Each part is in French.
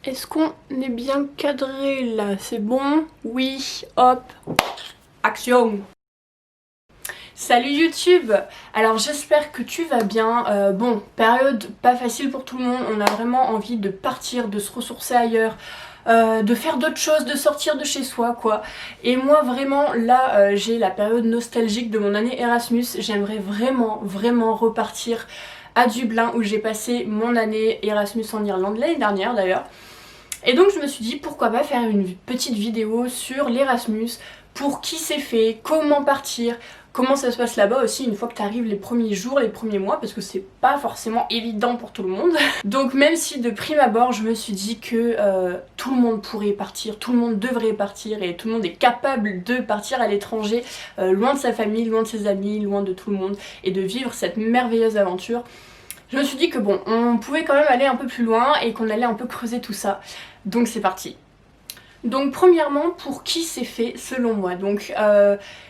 Est-ce qu'on est bien cadré là? C'est bon? Oui, hop, action! Salut YouTube! Alors j'espère que tu vas bien. Bon, période pas facile pour tout le monde, on a vraiment envie de partir, de se ressourcer ailleurs, de faire d'autres choses, de sortir de chez soi quoi. Et moi vraiment là j'ai la période nostalgique de mon année Erasmus, j'aimerais vraiment repartir à Dublin où j'ai passé mon année Erasmus en Irlande l'année dernière d'ailleurs. Et donc je me suis dit pourquoi pas faire une petite vidéo sur l'Erasmus, pour qui c'est fait, comment partir, comment ça se passe là-bas aussi une fois que tu arrives les premiers jours, les premiers mois, parce que c'est pas forcément évident pour tout le monde. Donc même si de prime abord je me suis dit que tout le monde pourrait partir, tout le monde devrait partir et tout le monde est capable de partir à l'étranger, loin de sa famille, loin de ses amis, loin de tout le monde, et de vivre cette merveilleuse aventure, je me suis dit que bon, on pouvait quand même aller un peu plus loin et qu'on allait un peu creuser tout ça. Donc c'est parti. Donc premièrement, pour qui c'est fait selon moi? Donc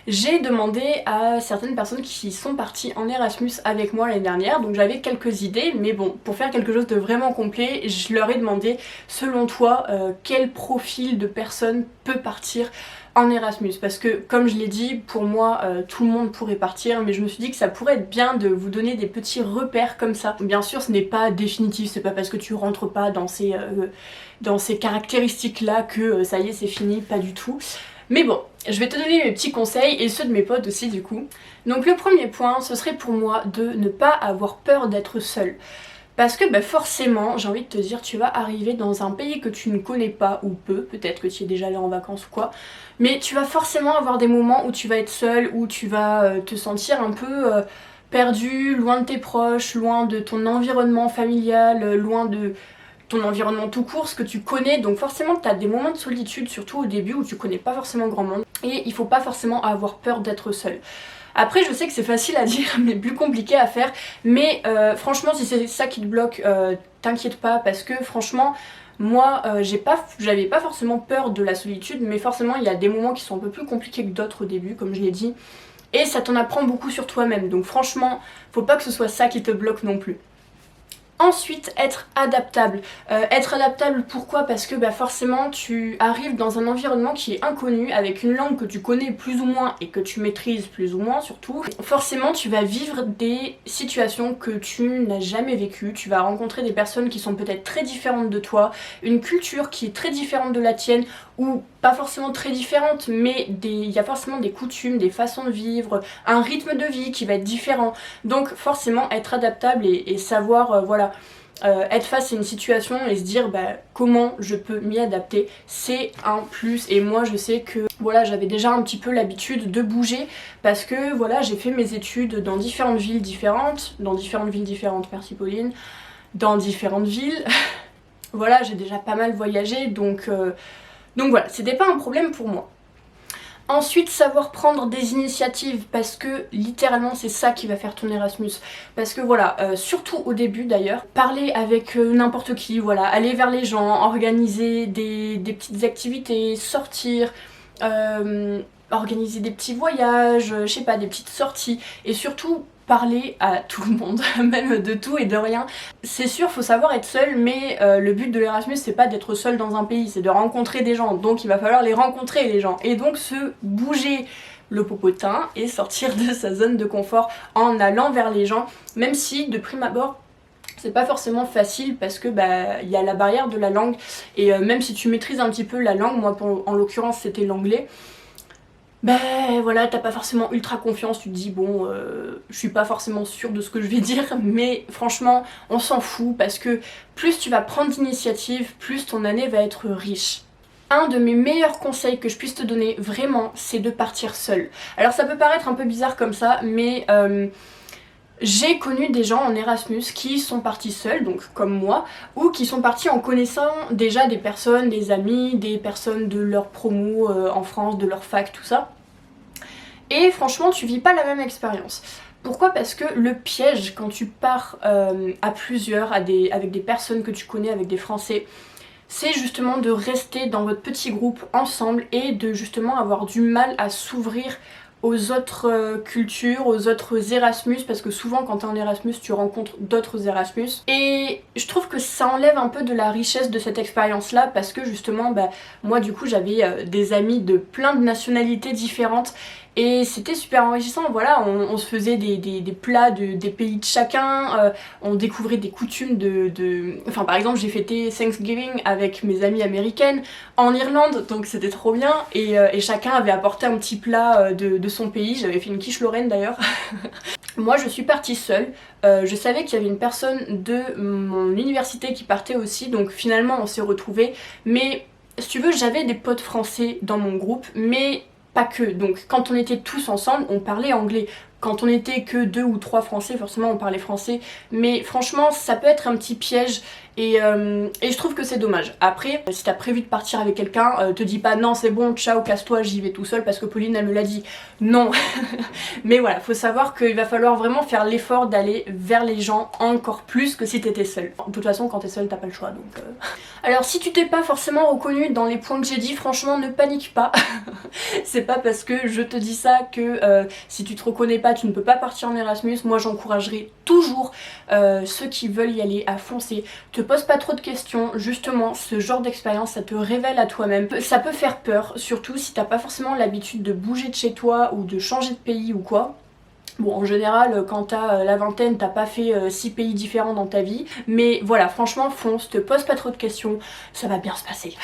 j'ai demandé à certaines personnes qui sont parties en Erasmus avec moi l'année dernière, donc j'avais quelques idées, mais bon, pour faire quelque chose de vraiment complet, je leur ai demandé, selon toi, quel profil de personne peut partir en Erasmus, parce que comme je l'ai dit, pour moi tout le monde pourrait partir, mais je me suis dit que ça pourrait être bien de vous donner des petits repères comme ça. Bien sûr ce n'est pas définitif, c'est pas parce que tu rentres pas dans ces caractéristiques là que ça y est c'est fini, pas du tout. Mais bon, je vais te donner mes petits conseils et ceux de mes potes aussi du coup. Donc le premier point, ce serait pour moi de ne pas avoir peur d'être seule. Parce que bah forcément, j'ai envie de te dire, tu vas arriver dans un pays que tu ne connais pas ou peu, peut-être que tu y es déjà allé en vacances ou quoi, mais tu vas forcément avoir des moments où tu vas être seule, où tu vas te sentir un peu perdu, loin de tes proches, loin de ton environnement familial, loin de ton environnement tout court, ce que tu connais, donc forcément tu as des moments de solitude, surtout au début où tu connais pas forcément grand monde, et il faut pas forcément avoir peur d'être seule. Après je sais que c'est facile à dire mais plus compliqué à faire, mais franchement si c'est ça qui te bloque, t'inquiète pas, parce que franchement moi j'avais pas forcément peur de la solitude, mais forcément il y a des moments qui sont un peu plus compliqués que d'autres au début comme je l'ai dit, et ça t'en apprend beaucoup sur toi-même, donc franchement faut pas que ce soit ça qui te bloque non plus. Ensuite, être adaptable. Être adaptable, pourquoi? Parce que bah, forcément tu arrives dans un environnement qui est inconnu, avec une langue que tu connais plus ou moins et que tu maîtrises plus ou moins surtout. Forcément tu vas vivre des situations que tu n'as jamais vécues, tu vas rencontrer des personnes qui sont peut-être très différentes de toi, une culture qui est très différente de la tienne, ou pas forcément très différente, mais il y a forcément des coutumes, des façons de vivre, un rythme de vie qui va être différent. Donc forcément être adaptable et savoir voilà, être face à une situation et se dire bah, comment je peux m'y adapter, c'est un plus. Et moi je sais que voilà, j'avais déjà un petit peu l'habitude de bouger parce que voilà, j'ai fait mes études dans différentes villes différentes, merci Pauline, dans différentes villes. Voilà, j'ai déjà pas mal voyagé, donc voilà, c'était pas un problème pour moi. Ensuite, savoir prendre des initiatives, parce que littéralement c'est ça qui va faire ton Erasmus. Parce que voilà, surtout au début d'ailleurs, parler avec n'importe qui, voilà, aller vers les gens, organiser des petites activités, sortir, organiser des petits voyages, je sais pas, des petites sorties, et surtout parler à tout le monde, même de tout et de rien. C'est sûr, faut savoir être seul, mais le but de l'Erasmus c'est pas d'être seul dans un pays, c'est de rencontrer des gens, donc il va falloir les rencontrer les gens, et donc se bouger le popotin et sortir de sa zone de confort en allant vers les gens, même si de prime abord c'est pas forcément facile parce que bah y a la barrière de la langue, et même si tu maîtrises un petit peu la langue, moi en l'occurrence c'était l'anglais, ben voilà, t'as pas forcément ultra confiance, tu te dis bon, je suis pas forcément sûre de ce que je vais dire, mais franchement, on s'en fout parce que plus tu vas prendre d'initiative, plus ton année va être riche. Un de mes meilleurs conseils que je puisse te donner, vraiment, c'est de partir seule. Alors ça peut paraître un peu bizarre comme ça, mais j'ai connu des gens en Erasmus qui sont partis seuls, donc comme moi, ou qui sont partis en connaissant déjà des personnes, des amis, des personnes de leur promo en France, de leur fac, tout ça. Et franchement, tu vis pas la même expérience. Pourquoi? Parce que le piège quand tu pars à plusieurs, avec des personnes que tu connais, avec des Français, c'est justement de rester dans votre petit groupe ensemble et de justement avoir du mal à s'ouvrir aux autres cultures, aux autres Erasmus, parce que souvent quand t'es en Erasmus tu rencontres d'autres Erasmus, et je trouve que ça enlève un peu de la richesse de cette expérience là, parce que justement moi du coup j'avais des amis de plein de nationalités différentes et c'était super enrichissant. Voilà, on se faisait des plats des pays de chacun, on découvrait des coutumes Enfin par exemple j'ai fêté Thanksgiving avec mes amies américaines en Irlande, donc c'était trop bien, et chacun avait apporté un petit plat de son pays. J'avais fait une quiche Lorraine d'ailleurs. Moi je suis partie seule, je savais qu'il y avait une personne de mon université qui partait aussi, donc finalement on s'est retrouvés, mais si tu veux j'avais des potes français dans mon groupe, mais pas que, donc quand on était tous ensemble on parlait anglais. Quand on était que 2 ou 3 français, forcément on parlait français, mais franchement ça peut être un petit piège et je trouve que c'est dommage. Après, si t'as prévu de partir avec quelqu'un, te dis pas non c'est bon, ciao, casse-toi, j'y vais tout seul, parce que Pauline elle me l'a dit. Non. Mais voilà, faut savoir qu'il va falloir vraiment faire l'effort d'aller vers les gens encore plus que si t'étais seule. De toute façon quand t'es seule t'as pas le choix, donc... Alors si tu t'es pas forcément reconnu dans les points que j'ai dit, franchement ne panique pas. C'est pas parce que je te dis ça que si tu te reconnais pas tu ne peux pas partir en Erasmus. Moi j'encouragerai toujours ceux qui veulent y aller à foncer. Te pose pas trop de questions, justement ce genre d'expérience ça te révèle à toi-même. Ça peut faire peur, surtout si t'as pas forcément l'habitude de bouger de chez toi ou de changer de pays ou quoi. Bon, en général, quand t'as la vingtaine, t'as pas fait 6 pays différents dans ta vie. Mais voilà, franchement, fonce, te pose pas trop de questions, ça va bien se passer.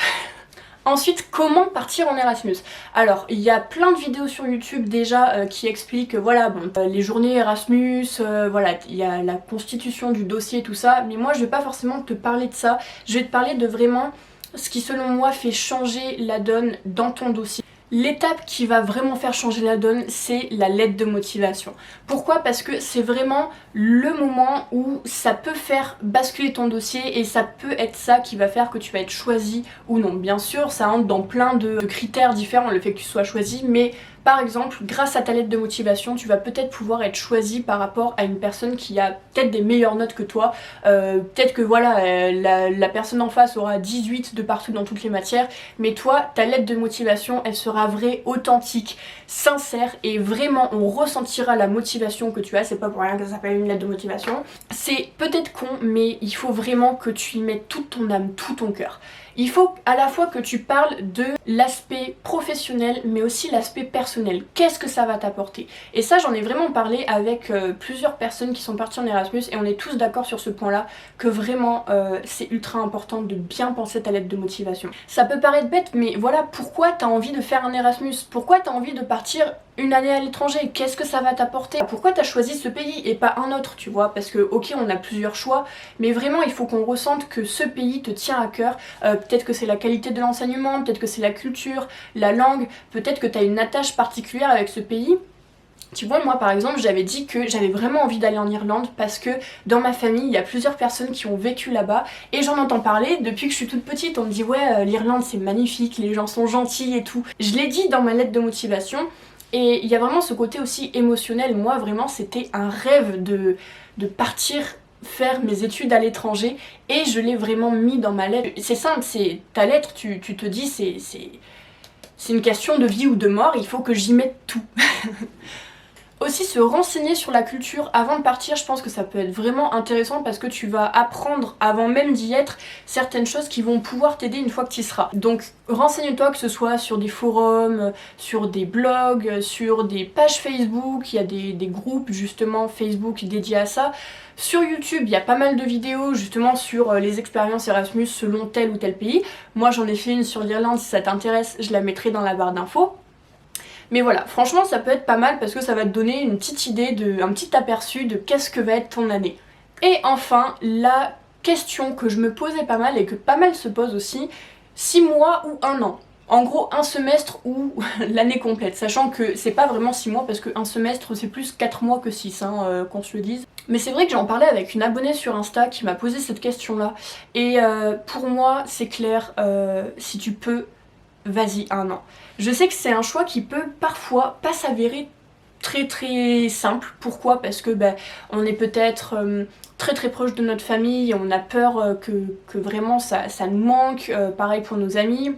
Ensuite, comment partir en Erasmus? Alors, il y a plein de vidéos sur YouTube déjà qui expliquent, voilà, bon, les journées Erasmus, voilà, il y a la constitution du dossier, tout ça. Mais moi, je vais pas forcément te parler de ça. Je vais te parler de vraiment ce qui, selon moi, fait changer la donne dans ton dossier. L'étape qui va vraiment faire changer la donne, c'est la lettre de motivation. Pourquoi? Parce que c'est vraiment le moment où ça peut faire basculer ton dossier et ça peut être ça qui va faire que tu vas être choisi ou non. Bien sûr, ça entre dans plein de critères différents, le fait que tu sois choisi, mais par exemple, grâce à ta lettre de motivation, tu vas peut-être pouvoir être choisi par rapport à une personne qui a peut-être des meilleures notes que toi. Peut-être que voilà, la personne en face aura 18 de partout dans toutes les matières, mais toi, ta lettre de motivation, elle sera vraie, authentique, sincère, et vraiment on ressentira la motivation que tu as. C'est pas pour rien que ça s'appelle une lettre de motivation. C'est peut-être con, mais il faut vraiment que tu y mettes toute ton âme, tout ton cœur. Il faut à la fois que tu parles de l'aspect professionnel mais aussi l'aspect personnel. Qu'est-ce que ça va t'apporter? Et ça j'en ai vraiment parlé avec plusieurs personnes qui sont parties en Erasmus et on est tous d'accord sur ce point là, que vraiment c'est ultra important de bien penser ta lettre de motivation. Ça peut paraître bête mais voilà, pourquoi t'as envie de faire un Erasmus? Pourquoi t'as envie de partir une année à l'étranger? Qu'est-ce que ça va t'apporter? Pourquoi t'as choisi ce pays et pas un autre, tu vois? Parce que ok on a plusieurs choix mais vraiment il faut qu'on ressente que ce pays te tient à cœur. Peut-être que c'est la qualité de l'enseignement, peut-être que c'est la culture, la langue, peut-être que tu as une attache particulière avec ce pays. Tu vois, moi par exemple, j'avais dit que j'avais vraiment envie d'aller en Irlande parce que dans ma famille, il y a plusieurs personnes qui ont vécu là-bas et j'en entends parler depuis que je suis toute petite. On me dit ouais, l'Irlande c'est magnifique, les gens sont gentils et tout. Je l'ai dit dans ma lettre de motivation et il y a vraiment ce côté aussi émotionnel. Moi vraiment, c'était un rêve de partir faire mes études à l'étranger et je l'ai vraiment mis dans ma lettre. C'est simple, c'est ta lettre, tu te dis c'est une question de vie ou de mort, il faut que j'y mette tout. Aussi se renseigner sur la culture avant de partir, je pense que ça peut être vraiment intéressant parce que tu vas apprendre avant même d'y être certaines choses qui vont pouvoir t'aider une fois que tu y seras. Donc renseigne-toi, que ce soit sur des forums, sur des blogs, sur des pages Facebook, il y a des groupes justement Facebook dédiés à ça. Sur YouTube, il y a pas mal de vidéos justement sur les expériences Erasmus selon tel ou tel pays. Moi j'en ai fait une sur l'Irlande, si ça t'intéresse, je la mettrai dans la barre d'infos. Mais voilà, franchement ça peut être pas mal parce que ça va te donner une petite idée, un petit aperçu de qu'est-ce que va être ton année. Et enfin, la question que je me posais pas mal et que pas mal se pose aussi, 6 mois ou 1 an? En gros, un semestre ou l'année complète, sachant que c'est pas vraiment 6 mois parce qu'un semestre c'est plus 4 mois que 6, qu'on se le dise. Mais c'est vrai que j'en parlais avec une abonnée sur Insta qui m'a posé cette question là et pour moi c'est clair, si tu peux, vas-y 1 an. Je sais que c'est un choix qui peut parfois pas s'avérer très simple. Pourquoi? Parce que on est peut-être très proche de notre famille, on a peur que vraiment ça nous manque, pareil pour nos amis.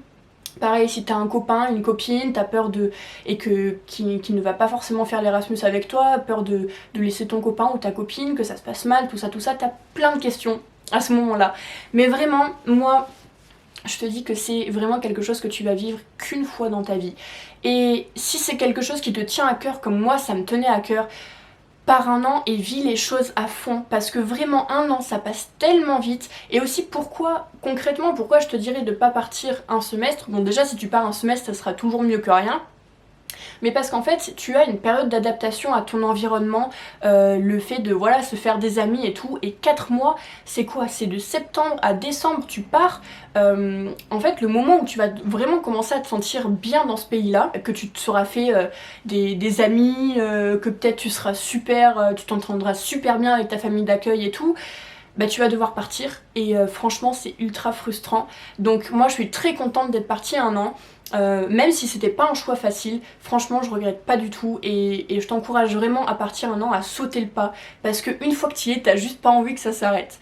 Pareil, si t'as un copain, une copine, t'as peur de... et qui ne va pas forcément faire l'Erasmus avec toi, peur de laisser ton copain ou ta copine, que ça se passe mal, tout ça, t'as plein de questions à ce moment-là. Mais vraiment, moi, je te dis que c'est vraiment quelque chose que tu vas vivre qu'une fois dans ta vie. Et si c'est quelque chose qui te tient à cœur, comme moi ça me tenait à cœur, pars un an et vis les choses à fond, parce que vraiment un an ça passe tellement vite. Et aussi concrètement pourquoi je te dirais de pas partir un semestre. Bon, déjà si tu pars un semestre ça sera toujours mieux que rien, mais parce qu'en fait tu as une période d'adaptation à ton environnement, le fait de voilà se faire des amis et tout, et 4 mois c'est quoi? C'est de septembre à décembre tu pars. En fait le moment où tu vas vraiment commencer à te sentir bien dans ce pays là, que tu te seras fait des amis, que peut-être tu seras super, tu t'entendras super bien avec ta famille d'accueil et tout, bah tu vas devoir partir et franchement c'est ultra frustrant. Donc moi je suis très contente d'être partie un an. Même si c'était pas un choix facile, franchement je regrette pas du tout et je t'encourage vraiment à partir un an, à sauter le pas, parce qu'une fois que tu y es, t'as juste pas envie que ça s'arrête.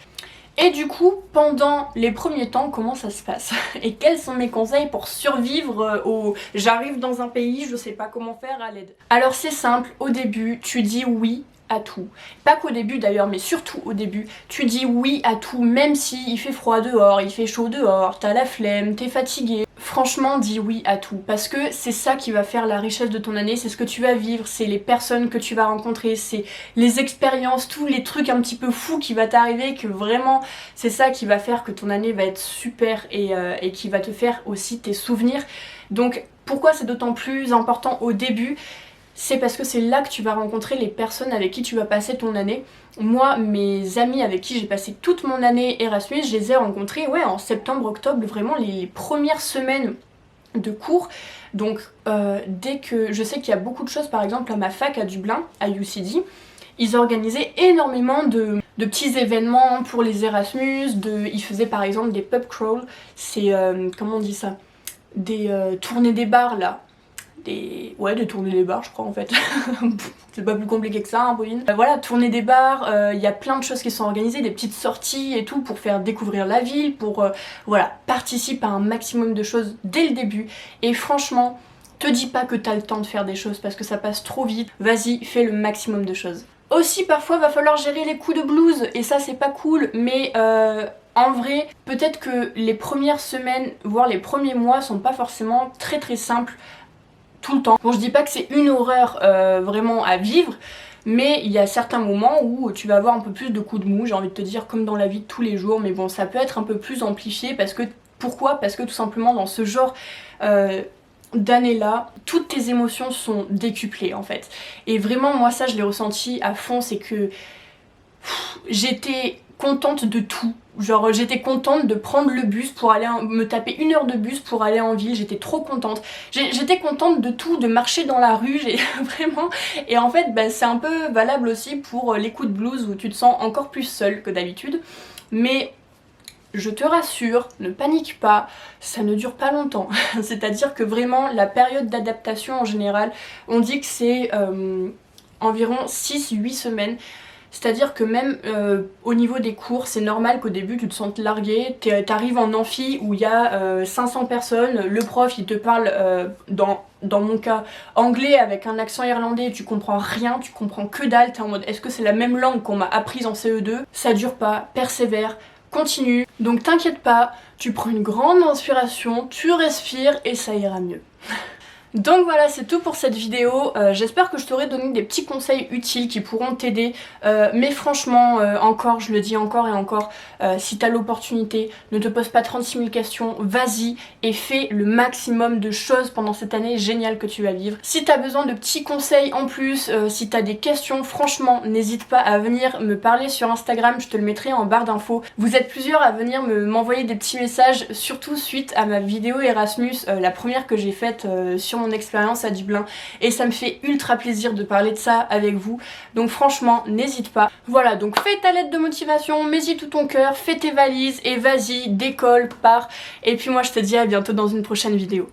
Et du coup, pendant les premiers temps, comment ça se passe? Et quels sont mes conseils pour survivre au j'arrive dans un pays, je sais pas comment faire, à l'aide? Alors c'est simple, au début, tu dis oui à tout. Pas qu'au début d'ailleurs, mais surtout au début, tu dis oui à tout, même si il fait froid dehors, il fait chaud dehors, t'as la flemme, t'es fatigué. Franchement, dis oui à tout, parce que c'est ça qui va faire la richesse de ton année, c'est ce que tu vas vivre, c'est les personnes que tu vas rencontrer, c'est les expériences, tous les trucs un petit peu fous qui va t'arriver, que vraiment c'est ça qui va faire que ton année va être super et qui va te faire aussi tes souvenirs. Donc pourquoi c'est d'autant plus important au début? C'est parce que c'est là que tu vas rencontrer les personnes avec qui tu vas passer ton année. Moi, mes amis avec qui j'ai passé toute mon année Erasmus, je les ai rencontrés en septembre, octobre, vraiment les premières semaines de cours. Donc dès que je sais qu'il y a beaucoup de choses, par exemple à ma fac à Dublin, à UCD, ils organisaient énormément de petits événements pour les Erasmus, ils faisaient par exemple des pub crawls, c'est comment on dit ça, des tournées des bars là. Des tourner des bars je crois en fait. C'est pas plus compliqué que ça hein, Pauline. Voilà, tourner des bars, il y a plein de choses qui sont organisées, des petites sorties et tout pour faire découvrir la ville, pour voilà, participe à un maximum de choses dès le début. Et franchement, te dis pas que t'as le temps de faire des choses parce que ça passe trop vite, vas-y, fais le maximum de choses. Aussi parfois va falloir gérer les coups de blues et ça c'est pas cool, mais en vrai, peut-être que les premières semaines, voire les premiers mois sont pas forcément très simples tout le temps. Bon, je dis pas que c'est une horreur vraiment à vivre, mais il y a certains moments où tu vas avoir un peu plus de coups de mou, j'ai envie de te dire, comme dans la vie de tous les jours, mais bon, ça peut être un peu plus amplifié parce que... Pourquoi? Parce que tout simplement dans ce genre d'année-là, toutes tes émotions sont décuplées en fait. Et vraiment, moi ça je l'ai ressenti à fond, c'est que j'étais contente de tout. Genre j'étais contente de prendre le bus pour aller me taper 1 heure de bus pour aller en ville, j'étais trop contente. J'étais contente de tout, de marcher dans la rue, vraiment. Et en fait bah, c'est un peu valable aussi pour les coups de blues où tu te sens encore plus seule que d'habitude. Mais je te rassure, ne panique pas, ça ne dure pas longtemps. C'est-à-dire que vraiment la période d'adaptation en général, on dit que c'est environ 6-8 semaines. C'est-à-dire que même au niveau des cours, c'est normal qu'au début tu te sentes largué, t'arrives en amphi où il y a 500 personnes, le prof il te parle dans mon cas anglais avec un accent irlandais, tu comprends rien, tu comprends que dalle, t'es en mode est-ce que c'est la même langue qu'on m'a apprise en CE2? Ça dure pas, persévère, continue, donc t'inquiète pas, tu prends une grande inspiration, tu respires et ça ira mieux. Donc voilà, c'est tout pour cette vidéo, j'espère que je t'aurai donné des petits conseils utiles qui pourront t'aider, mais franchement, encore, je le dis encore et encore, si t'as l'opportunité, ne te pose pas 36 000 questions, vas-y et fais le maximum de choses pendant cette année géniale que tu vas vivre. Si t'as besoin de petits conseils en plus, si t'as des questions, franchement, n'hésite pas à venir me parler sur Instagram, je te le mettrai en barre d'infos. Vous êtes plusieurs à venir m'envoyer des petits messages, surtout suite à ma vidéo Erasmus, la première que j'ai faite sur mon expérience à Dublin, et ça me fait ultra plaisir de parler de ça avec vous, donc franchement n'hésite pas. Voilà, donc fais ta lettre de motivation, mets-y tout ton cœur, fais tes valises et vas-y, décolle, pars, et puis moi je te dis à bientôt dans une prochaine vidéo.